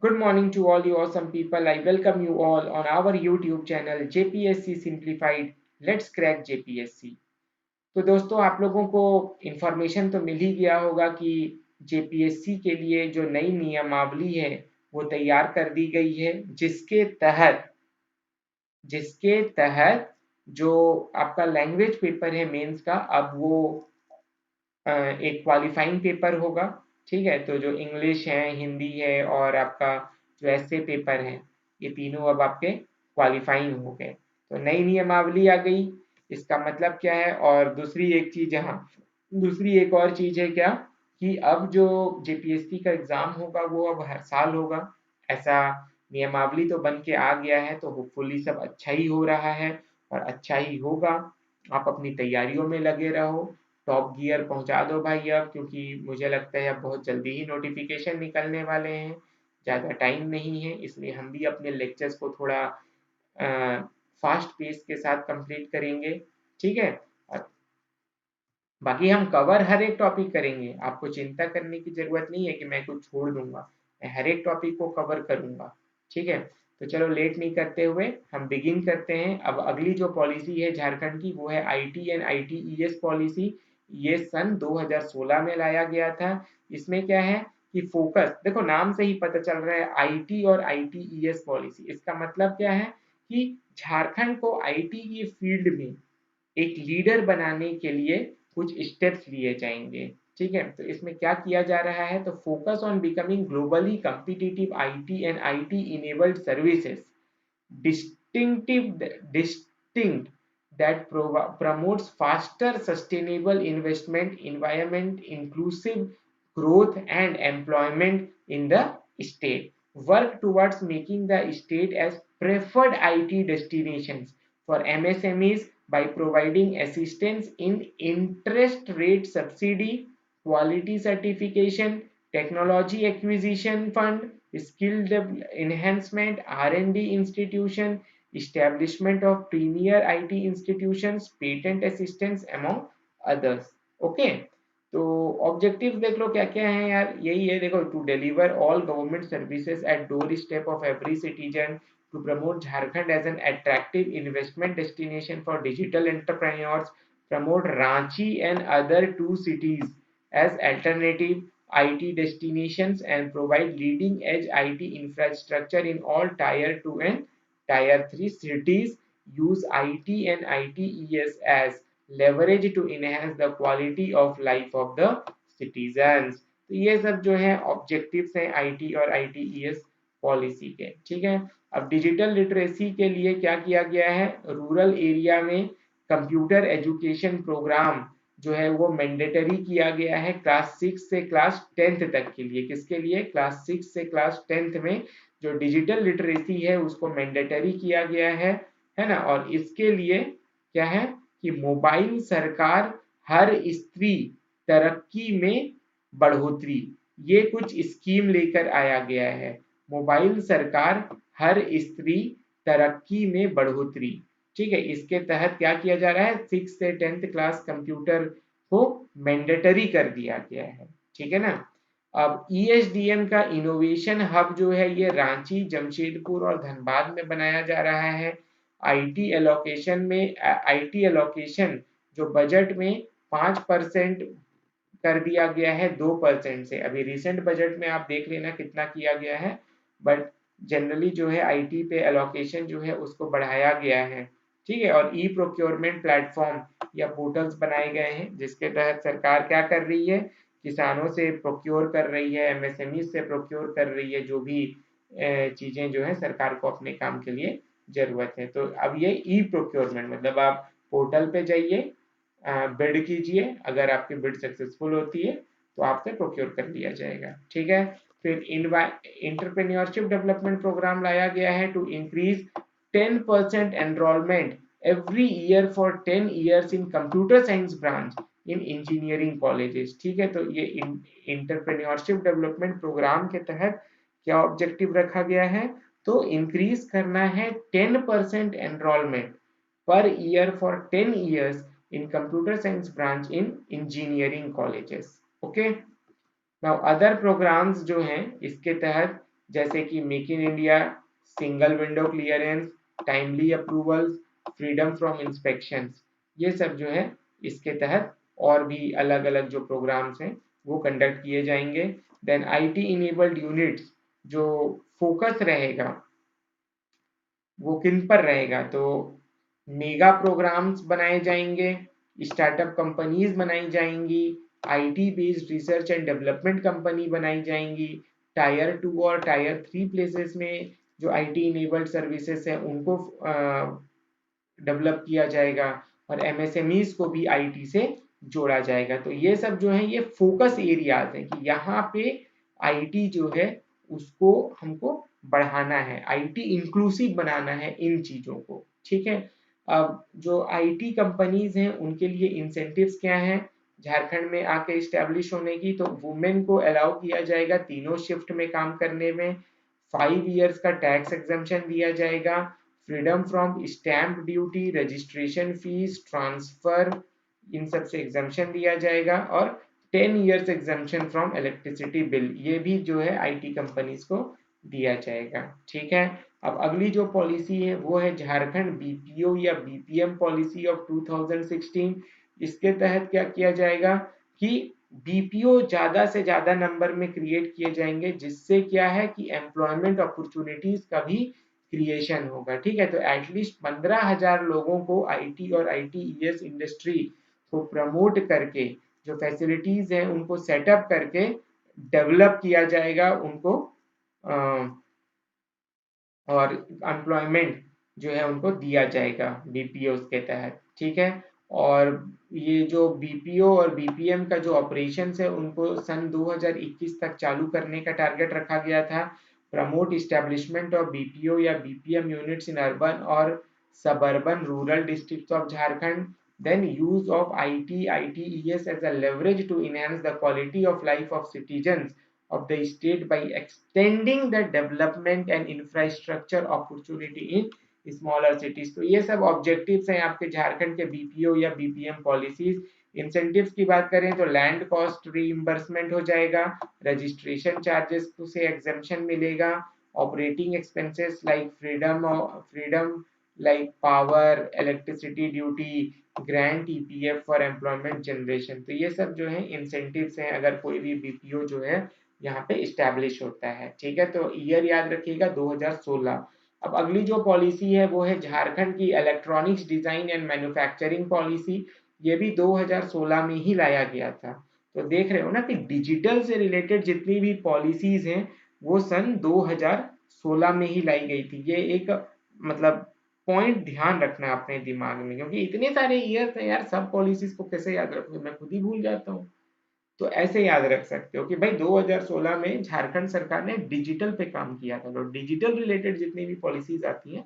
Good morning to all you awesome people. I welcome you all on our YouTube channel JPSC Simplified. Let's crack JPSC. तो दोस्तों आप लोगों को information तो मिल ही गया होगा कि जेपीएससी के लिए जो नई नियमावली है वो तैयार कर दी गई है, जिसके तहत जो आपका लैंग्वेज पेपर है मेंस का, अब वो एक क्वालिफाइंग पेपर होगा। ठीक है, तो जो इंग्लिश है, हिंदी है और आपका जो ऐसे पेपर है, ये तीनों अब आपके क्वालिफाइंग हो गए। तो नई नियमावली आ गई, इसका मतलब क्या है? और दूसरी एक चीज, हाँ, दूसरी एक और चीज है क्या कि अब जो जेपीएससी का एग्जाम होगा वो अब हर साल होगा। ऐसा नियमावली तो बन के आ गया है, तो होपफुली सब अच्छा ही हो रहा है और अच्छा ही होगा। आप अपनी तैयारियों में लगे रहो, टॉप गियर पहुंचा दो भाई अब, क्योंकि मुझे लगता है अब बहुत जल्दी ही नोटिफिकेशन निकलने वाले हैं, ज़्यादा टाइम नहीं है, इसलिए हम भी अपने लेक्चर्स को थोड़ा फास्ट पेस के साथ कंप्लीट करेंगे। ठीक है, और बाकी हम कवर हर एक टॉपिक करेंगे, आपको चिंता करने की जरूरत नहीं है कि मैं कुछ छोड़ दूंगा, मैं हर एक टॉपिक को कवर करूंगा। ठीक है, तो चलो लेट नहीं करते हुए हम बिगिन करते हैं। अब अगली जो पॉलिसी है झारखंड की वो है आईटी एंड आईटीईएस पॉलिसी। ये सन 2016 में लाया गया था। इसमें क्या है कि फोकस, देखो नाम से ही पता चल रहा है, आईटी और आईटीईएस पॉलिसी। इसका मतलब क्या है कि झारखंड को आईटी की फील्ड में एक लीडर बनाने के लिए कुछ स्टेप्स लिए जाएंगे। ठीक है, तो इसमें क्या किया जा रहा है? तो focus on becoming globally competitive IT and IT enabled services distinct that promotes faster sustainable investment environment, inclusive growth and employment in the state. Work towards making the state as preferred IT destinations for MSMEs by providing assistance in interest rate subsidy, quality certification, technology acquisition fund, skill enhancement, R&D institution, establishment of premier IT institutions, patent assistance among others. Okay, तो objective देख लो क्या क्या है यार, यही है देखो, to deliver all government services at door step of every citizen, to promote Jharkhand as an attractive investment destination for digital entrepreneurs, promote Ranchi and other two cities as alternative IT destinations, and provide leading edge IT infrastructure in all Tier 2 and Tier 3 cities. Use IT and ITES as leverage to enhance the quality of life of the citizens. तो ये सब जो है objectives हैं IT और ITES policy के। ठीक है, अब डिजिटल लिटरेसी के लिए क्या किया गया है? रूरल एरिया में कंप्यूटर एजुकेशन प्रोग्राम जो है वो मैंडेटरी किया गया है क्लास 6 से क्लास 10th तक के लिए। किसके लिए? क्लास 6 से क्लास 10th में जो डिजिटल लिटरेसी है उसको मैंडेटरी किया गया है ना। और इसके लिए क्या है कि मोबाइल सरकार हर स्त्री तरक्की में बढ़ोतरी, ये कुछ स्कीम लेकर आया गया है। मोबाइल सरकार हर स्त्री तरक्की में बढ़ोतरी। ठीक है, इसके तहत क्या किया जा रहा है? 6 से 10th क्लास कंप्यूटर को मैंडेटरी कर दिया गया है। ठीक है ना। अब ईएसडीएम का इनोवेशन हब जो है ये रांची, जमशेदपुर और धनबाद में बनाया जा रहा है। आईटी एलोकेशन जो बजट में 5% कर दिया गया है 2% से। अभी रिसेंट बजट में आप देख लेना कितना किया गया है, बट जनरली जो है आईटी पे एलोकेशन जो है उसको बढ़ाया गया है। ठीक है, और ई प्रोक्योरमेंट प्लेटफॉर्म या पोर्टल्स बनाए गए हैं जिसके तहत सरकार क्या कर रही है? किसानों से प्रोक्योर कर रही है, एमएसएमई से प्रोक्योर कर रही है, जो भी चीजें जो है सरकार को अपने काम के लिए जरूरत है। तो अब ये ई प्रोक्योरमेंट मतलब आप पोर्टल पे जाइए, बिड कीजिए, अगर आपकी बिड सक्सेसफुल होती है तो आपसे प्रोक्योर कर लिया जाएगा। ठीक है, फिर इंटरप्रेन्योरशिप डेवलपमेंट प्रोग्राम लाया गया है to increase 10% enrolment every year for 10 years in computer science branch in engineering colleges. ठीक है, तो ये इंटरप्रेन्योरशिप डेवलपमेंट प्रोग्राम के तहत क्या ऑब्जेक्टिव रखा गया है? तो इंक्रीज करना है 10% enrolment per year for 10 years in computer science branch in engineering colleges. Okay, now other programs जो हैं इसके तहत जैसे कि make in India, single window clearance, timely approvals, freedom from inspections, ये सब जो है इसके तहत और भी अलग अलग जो प्रोग्राम्स हैं वो कंडक्ट किए जाएंगे। देन आईटी इनेबल्ड यूनिट्स जो फोकस रहेगा वो किन पर रहेगा, तो मेगा प्रोग्राम्स बनाए जाएंगे, स्टार्टअप कंपनीज बनाई जाएंगी, IT based research and development company बनाई जाएंगी, टायर 2 और टायर 3 प्लेसेस में जो आईटी इनेबल्ड सर्विसेज है उनको डेवलप किया जाएगा, और एमएसएमईज को भी आईटी से जोड़ा जाएगा। तो ये सब जो है ये फोकस एरियाज है कि यहाँ पे आईटी जो है उसको हमको बढ़ाना है, आईटी इंक्लूसिव बनाना है इन चीजों को। ठीक है, अब जो आईटी कंपनीज हैं उनके लिए इंसेंटिव्स क्या हैं झारखंड में आके इस्टेब्लिश होने की, तो वुमेन को अलाउ किया जाएगा तीनों शिफ्ट में काम करने में, 5 इयर्स का टैक्स एग्जम्पशन दिया जाएगा, freedom from stamp duty, registration fees, transfer, इन सब से एग्जम्पशन दिया जाएगा, और 10 years exemption from electricity bill, ये भी जो है आईटी कंपनीज को दिया जाएगा। ठीक है, अब अगली जो पॉलिसी है वो है झारखंड बीपीओ या बीपीएम पॉलिसी ऑफ 2016। इसके तहत क्या किया जाएगा कि बीपीओ ज्यादा से ज्यादा नंबर में क्रिएट किए जाएंगे, जिससे क्या है कि एम्प्लॉयमेंट अपॉर्चुनिटीज का भी क्रिएशन होगा। ठीक है, तो एटलीस्ट 15,000 लोगों को आईटी और आईटीईएस इंडस्ट्री को प्रमोट करके जो फैसिलिटीज हैं उनको सेटअप करके डेवलप किया जाएगा उनको, और एम्प्लॉयमेंट जो है उनको दिया जाएगा बीपीओ के तहत। ठीक है, और ये जो बीपीओ और बीपीएम का जो ऑपरेशन है उनको सन 2021 तक चालू करने का टारगेट रखा गया था। प्रमोट इस्टेब्लिशमेंट ऑफ बीपीओ या बीपीएम यूनिट्स इन अर्बन और suburban rural districts of Jharkhand, then use of ITES as a leverage to enhance the quality of life of citizens of the state by extending the development and infrastructure opportunity in smaller cities। तो ये सब objectives हैं आपके झारखंड के BPO या BPM policies. Incentives की बात करें तो लैंड कॉस्ट रीइंबर्समेंट हो जाएगा, रजिस्ट्रेशन चार्जेस से एग्जेम्पशन मिलेगा, operating expenses like freedom like power, electricity duty, grant EPF for employment generation. तो ये सब जो है इंसेंटिव्स हैं अगर कोई भी बीपीओ जो है यहाँ पे इस्टेब्लिश होता है। ठीक है, तो ईयर याद रखिएगा 2016। अब अगली जो पॉलिसी है वो है झारखंड की electronics design and manufacturing policy. ये भी 2016 में ही लाया गया था। तो देख रहे हो ना कि डिजिटल से रिलेटेड जितनी भी पॉलिसीज हैं वो सन 2016 में ही लाई गई थी। ये एक मतलब पॉइंट ध्यान रखना अपने दिमाग में, क्योंकि इतने सारे ईयर्स हैं यार, सब पॉलिसीज को कैसे याद रखूं, मैं खुद ही भूल जाता हूँ। तो ऐसे याद रख सकते हो कि भाई 2016 में झारखंड सरकार ने डिजिटल पे काम किया था। तो डिजिटल रिलेटेड जितनी भी पॉलिसीज आती हैं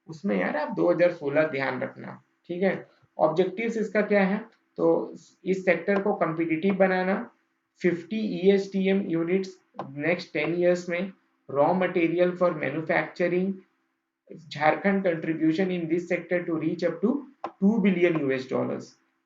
उसमें यार आप 2016 ध्यान रखना। ठीक है, ऑब्जेक्टिव्स इसका क्या है, तो इस सेक्टर को कम्पिटिटिव बनाना, 50 ईएसटीएम यूनिट्स नेक्स्ट 10 इयर्स में, raw material for manufacturing, Jharkhand contribution in this sector to reach up to $2 billion.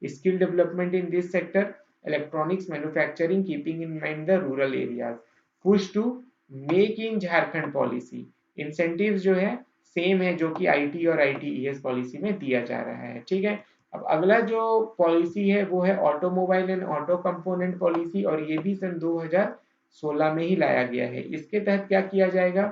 Skill development in this sector, electronics manufacturing, keeping in mind the rural areas. Push to make in Jharkhand policy. Incentives जो है same है जो कि IT और ITES policy में दिया जा रहा है। ठीक है, अब अगला जो पॉलिसी है वो है automobile and auto component policy, और ये भी सन 2016 में ही लाया गया है। इसके तहत क्या किया जाएगा,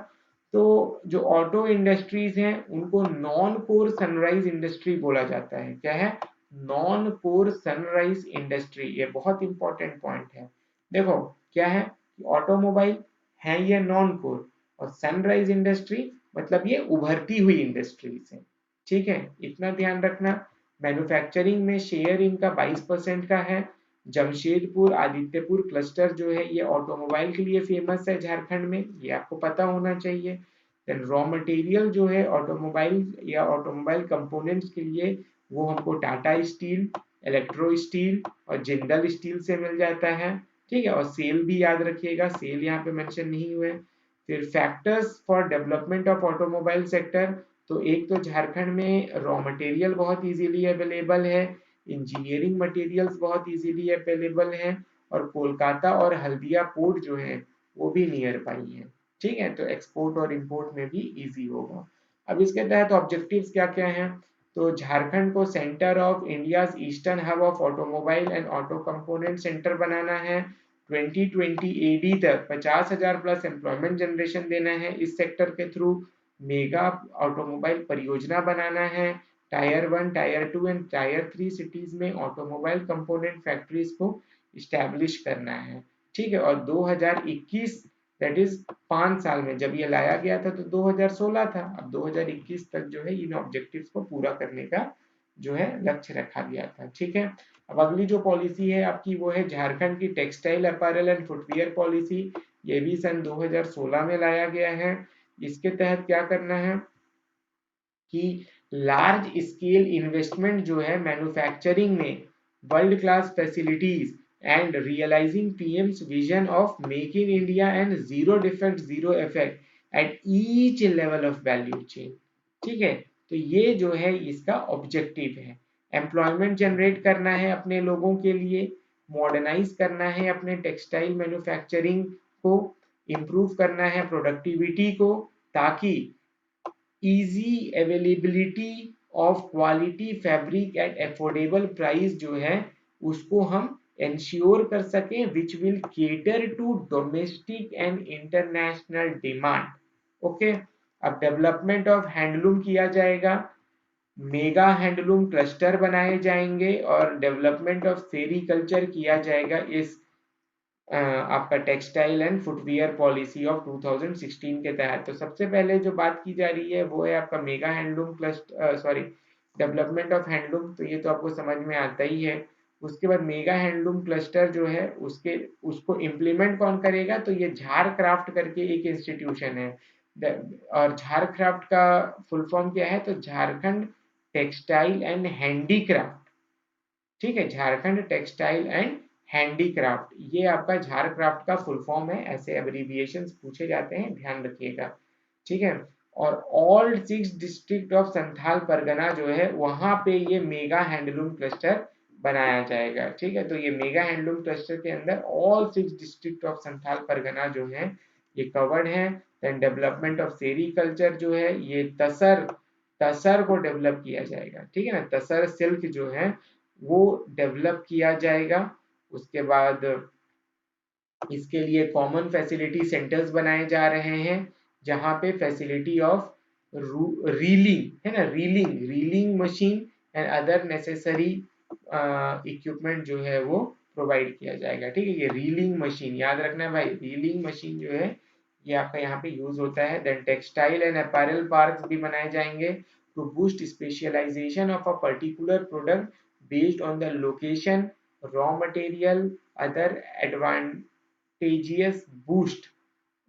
तो जो ऑटो इंडस्ट्रीज हैं उनको नॉन कोर सनराइज इंडस्ट्री बोला जाता है। क्या है, नॉन कोर सनराइज इंडस्ट्री, ये बहुत इंपॉर्टेंट पॉइंट है। देखो क्या है कि ऑटोमोबाइल है ये नॉन कोर, और सनराइज इंडस्ट्री मतलब ये उभरती हुई इंडस्ट्रीज है। ठीक है, इतना ध्यान रखना। मैन्युफैक्चरिंग में शेयर इनका 22% का है। जमशेदपुर आदित्यपुर क्लस्टर जो है ये ऑटोमोबाइल के लिए फेमस है झारखंड में, ये आपको पता होना चाहिए। देन रॉ मटेरियल जो है ऑटोमोबाइल या ऑटोमोबाइल कंपोनेंट्स के लिए वो हमको टाटा स्टील, इलेक्ट्रो स्टील और जिंदल स्टील से मिल जाता है। ठीक है, और सेल भी याद रखिएगा, सेल यहाँ पे मेंशन नहीं हुए। फिर factors for development of automobile sector, तो एक तो झारखंड में रॉ मटेरियल बहुत इजीली अवेलेबल है, इंजीनियरिंग मटेरियल्स बहुत इजीली अवेलेबल हैं, और कोलकाता और हल्दिया पोर्ट जो है वो भी नियर बाई है। ठीक है, तो एक्सपोर्ट और इंपोर्ट में भी इजी होगा। अब इसके तहत ऑब्जेक्टिव्स क्या क्या हैं, तो झारखंड को centre of India's eastern hub of automobile and auto component centre बनाना है। 2020 एडी तक 50,000 प्लस एम्प्लॉयमेंट जनरेशन देना है इस सेक्टर के थ्रू। मेगा ऑटोमोबाइल परियोजना बनाना है। Tyre 1, tyre 2 and tyre 3 cities में ऑटोमोबाइल कंपोनेंट फैक्ट्रीज को इस्टेब्लिश करना है। ठीक है, और 2021 दैट इज 5 साल में, जब ये लाया गया था तो 2016 था, अब 2021 तक जो है इन ऑब्जेक्टिव्स को पूरा करने का जो है लक्ष्य रखा गया था। ठीक है, अब अगली जो पॉलिसी है आपकी वो है झारखंड की textile apparel and footwear policy. ये भी सन 2016 में लाया गया है। इसके तहत क्या करना है कि लार्ज स्केल इन्वेस्टमेंट जो है मैन्युफैक्चरिंग में, world class facilities and realising PM's vision of make in India and zero defect zero effect at each level of value chain. ठीक है, तो ये जो है इसका ऑब्जेक्टिव है। एम्प्लॉयमेंट जनरेट करना है अपने लोगों के लिए, मॉडर्नाइज करना है अपने टेक्सटाइल मैन्युफैक्चरिंग को, इम्प्रूव करना है प्रोडक्टिविटी को, ताकि easy availability of quality fabric at affordable price जो है उसको हम इंश्योर कर सकें, which will cater to domestic and international demand. Okay, अब डेवलपमेंट ऑफ हैंडलूम किया जाएगा, मेगा हैंडलूम क्लस्टर बनाए जाएंगे और डेवलपमेंट ऑफ सेरीकल्चर किया जाएगा इस आपका textile and footwear policy of 2016 के तहत। तो सबसे पहले जो बात की जा रही है वो है आपका mega handloom cluster, sorry, development of handloom, तो ये तो आपको समझ में आता ही है। उसके बाद मेगा हैंडलूम क्लस्टर जो है उसको इम्प्लीमेंट कौन करेगा, तो ये झार क्राफ्ट करके एक इंस्टीट्यूशन है। और झार क्राफ्ट का फुल फॉर्म क्या है, तो झारखंड टेक्सटाइल एंड हैंडीक्राफ्ट। ठीक है, झारखंड टेक्सटाइल एंड हैंडीक्राफ्ट, ये आपका झारक्राफ्ट का फुल फॉर्म है, ऐसे एब्रीविएशंस पूछे जाते हैं, ध्यान रखिएगा। ठीक है, और all 6 district of Santhal Pargana जो है वहां पे ये मेगा हैंडलूम क्लस्टर बनाया जाएगा। ठीक है, तो ये मेगा हैंडलूम क्लस्टर के अंदर all 6 district of Santhal Pargana जो है ये कवर्ड है। देन डेवलपमेंट ऑफ सेरीकल्चर जो है ये तसर तसर को डेवलप किया जाएगा। ठीक है ना, तसर सिल्क जो है वो डेवलप किया जाएगा। उसके बाद इसके लिए कॉमन फैसिलिटी सेंटर्स बनाए जा रहे हैं, जहां पे फैसिलिटी ऑफ रीलिंग है ना, reeling machine and other necessary equipment जो है वो प्रोवाइड किया जाएगा। ठीक है, ये रीलिंग मशीन याद रखना है भाई, रीलिंग मशीन जो है ये आपका यहाँ पे यूज होता है। Then textile and apparel parks भी बनाए जाएंगे to boost specialisation of a particular product based on the location, raw material, other advantageous boost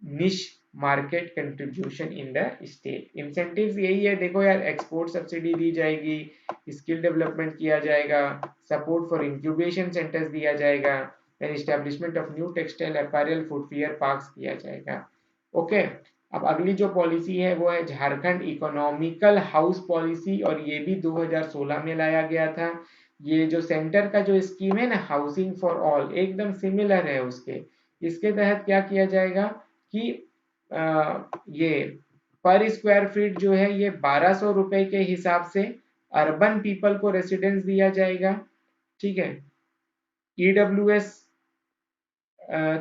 niche market contribution in the state। incentives यही है, देखो यार, एक्सपोर्ट सब्सिडी दी जाएगी, स्किल डेवलपमेंट किया जाएगा, सपोर्ट फॉर इंक्यूबेशन सेंटर्स दिया जाएगा, then establishment of new textile apparel footwear parks किया जाएगा। ओके, अब अगली जो पॉलिसी है वो है झारखंड इकोनॉमिकल हाउस पॉलिसी, और ये भी 2016 में लाया गया था। ये जो सेंटर का जो स्कीम है ना, हाउसिंग फॉर ऑल, एकदम सिमिलर है उसके। इसके तहत क्या किया जाएगा कि ये पर स्क्वायर फीट जो है ये 1200 रुपए के हिसाब से अर्बन पीपल को रेसिडेंस दिया जाएगा। ठीक है, ईडब्ल्यूएस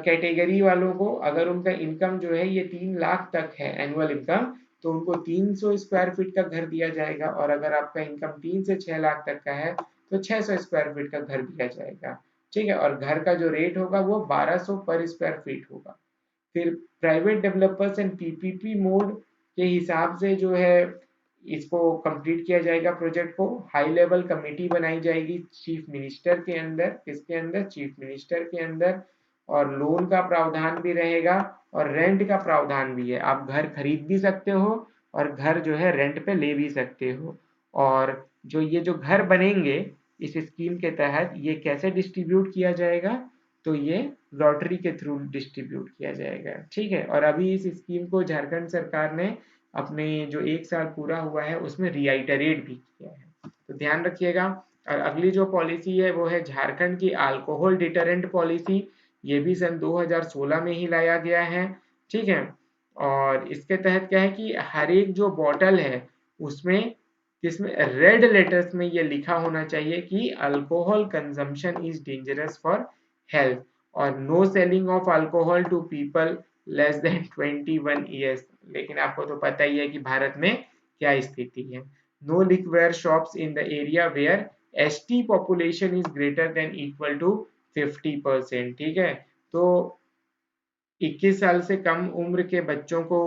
कैटेगरी वालों को अगर उनका इनकम जो है ये 3 लाख तक है एनुअल इनकम, तो उनको 300 स्क्वायर फीट का घर दिया जाएगा, और अगर आपका इनकम 3 से 6 लाख तक का है तो 600 स्क्वायर फीट का घर दिया जाएगा। ठीक है, और घर का जो रेट होगा वो 1200 पर स्क्वायर फीट होगा। फिर private developers and PPP mode के हिसाब से जो है इसको कंप्लीट किया जाएगा प्रोजेक्ट को। हाई लेवल कमेटी बनाई जाएगी चीफ मिनिस्टर के अंदर, किसके अंदर, चीफ मिनिस्टर के अंदर, और लोन का प्रावधान भी रहेगा और रेंट का प्रावधान भी है। आप घर खरीद भी सकते हो और घर जो है रेंट पे ले भी सकते हो। और जो ये जो घर बनेंगे इस स्कीम के तहत ये कैसे डिस्ट्रीब्यूट किया जाएगा, तो ये लॉटरी के थ्रू डिस्ट्रीब्यूट किया जाएगा। ठीक है, और अभी इस स्कीम को झारखंड सरकार ने अपने जो 1 साल पूरा हुआ है उसमें रिआइटरेट भी किया है, तो ध्यान रखिएगा। और अगली जो पॉलिसी है वो है झारखंड की अल्कोहल डिटरेंट पॉलिसी, ये भी सन 2016 में ही लाया गया है। ठीक है, और इसके तहत क्या है कि हर एक जो बॉटल है उसमें जिसमें रेड लेटर्स में ये लिखा होना चाहिए कि alcohol consumption is dangerous for health और no selling of alcohol to people less than 21 years. लेकिन आपको तो पता ही है कि भारत में क्या स्थिति है। No liquor shops in the area where ST population is greater than equal to 50%। ठीक है, तो 21 साल से कम उम्र के बच्चों को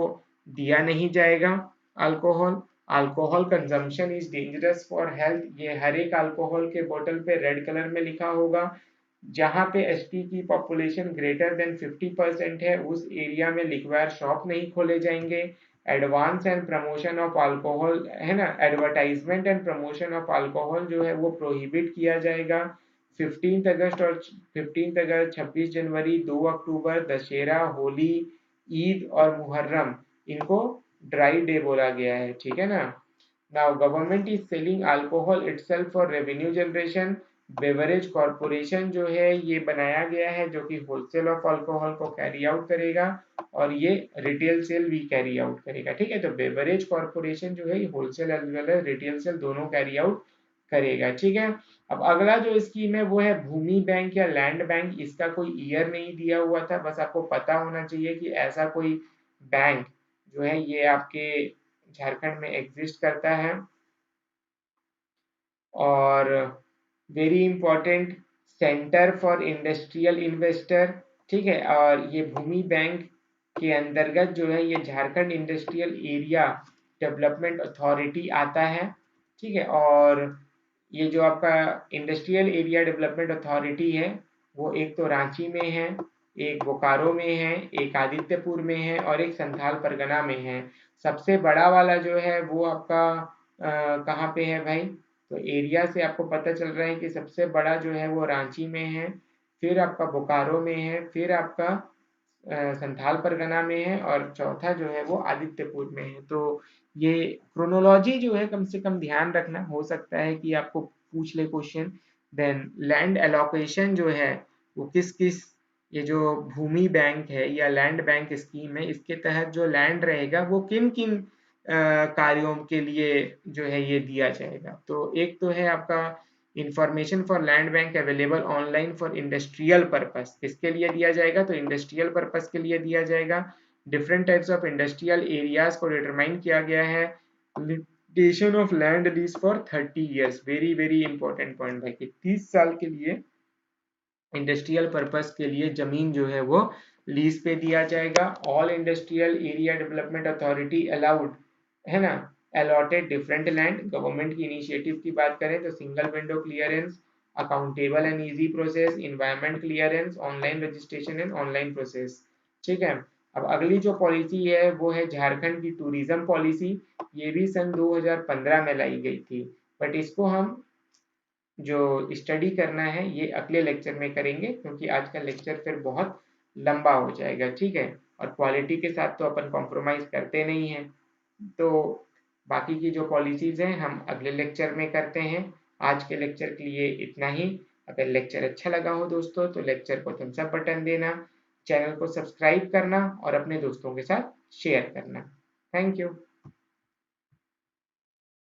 दिया नहीं जाएगा alcohol. Alcohol consumption is dangerous for health, ये हर एक अल्कोहल के बोतल पे रेड कलर में लिखा होगा। जहाँ पे एसटी की पॉपुलेशन ग्रेटर देन 50% है उस एरिया में लिक्वायर शॉप नहीं खोले जाएंगे। Advance and promotion of alcohol है ना, advertisement and promotion of alcohol जो है वो प्रोहिबिट किया जाएगा। 15 अगस्त और 15 अगस्त, 26 जनवरी, 2 अक्टूबर, दशहरा, होली, ईद और मुहर्रम, इनको ड्राई डे बोला गया है। ठीक है ना। Now government is selling alcohol itself for revenue generation। Beverage corporation जो है ये बनाया गया है जो कि होलसेल ऑफ अल्कोहल को कैरी आउट करेगा और ये रिटेल सेल भी कैरी आउट करेगा। ठीक है, तो बेवरेज कॉरपोरेशन जो है ये wholesale as well as retail sale दोनों कैरी आउट करेगा। ठीक है, अब अगला जो स्कीम है वो है भूमि बैंक या लैंड बैंक। इसका कोई ईयर नहीं दिया हुआ था, बस आपको पता होना चाहिए कि ऐसा कोई बैंक जो है ये आपके झारखंड में एग्जिस्ट करता है। और very important, centre for industrial investor. ठीक है, और ये भूमि बैंक के अंतर्गत जो है ये Jharkhand industrial area development authority आता है। ठीक है, और ये जो आपका इंडस्ट्रियल एरिया डेवलपमेंट अथॉरिटी है वो एक तो रांची में है, एक बोकारो में है, एक आदित्यपुर में है और एक संथाल परगना में है। सबसे बड़ा वाला जो है वो आपका कहाँ पे है भाई, तो एरिया से आपको पता चल रहा है कि सबसे बड़ा जो है वो रांची में है, फिर आपका बोकारो में है, फिर आपका संथाल परगना में है और चौथा जो है वो आदित्यपुर में है। तो ये क्रोनोलॉजी जो है कम से कम ध्यान रखना, हो सकता है कि आपको पूछ ले क्वेश्चन। देन लैंड एलोकेशन जो है वो किस किस, ये जो भूमि बैंक है या लैंड बैंक स्कीम है इसके तहत जो लैंड रहेगा वो किन किन कार्यों के लिए जो है ये दिया जाएगा। तो एक तो है आपका information for land bank available online for industrial purpose, किसके लिए दिया जाएगा, तो इंडस्ट्रियल पर्पस के लिए दिया जाएगा। Different types of industrial areas को डिटरमाइन किया गया है। Limitation of land lease for 30 years, very very important point है कि 30 साल के लिए इंडस्ट्रियल पर्पस के लिए जमीन जो है वो लीज पे दिया जाएगा। All industrial area development authority allowed है ना अलॉटेड डिफरेंट लैंड। गवर्नमेंट की इनिशिएटिव की बात करें तो single window clearance, accountable and easy process, environment clearance, online registration and online process. ठीक है, अब अगली जो पॉलिसी है वो है झारखंड की टूरिज्म पॉलिसी। ये भी सन 2015 में लाई गई थी, बट इसको हम जो स्टडी करना है ये अगले लेक्चर में करेंगे क्योंकि आज का लेक्चर फिर बहुत लंबा हो जाएगा। ठीक है, और क्वालिटी के साथ तो अपन कॉम्प्रोमाइज करते नहीं हैं। तो बाकी की जो पॉलिसीज हैं हम अगले लेक्चर में करते हैं। आज के लेक्चर के लिए इतना ही। अगर लेक्चर अच्छा लगा हो दोस्तों तो लेक्चर को थम्स अप बटन देना, चैनल को सब्सक्राइब करना और अपने दोस्तों के साथ शेयर करना। Thank you.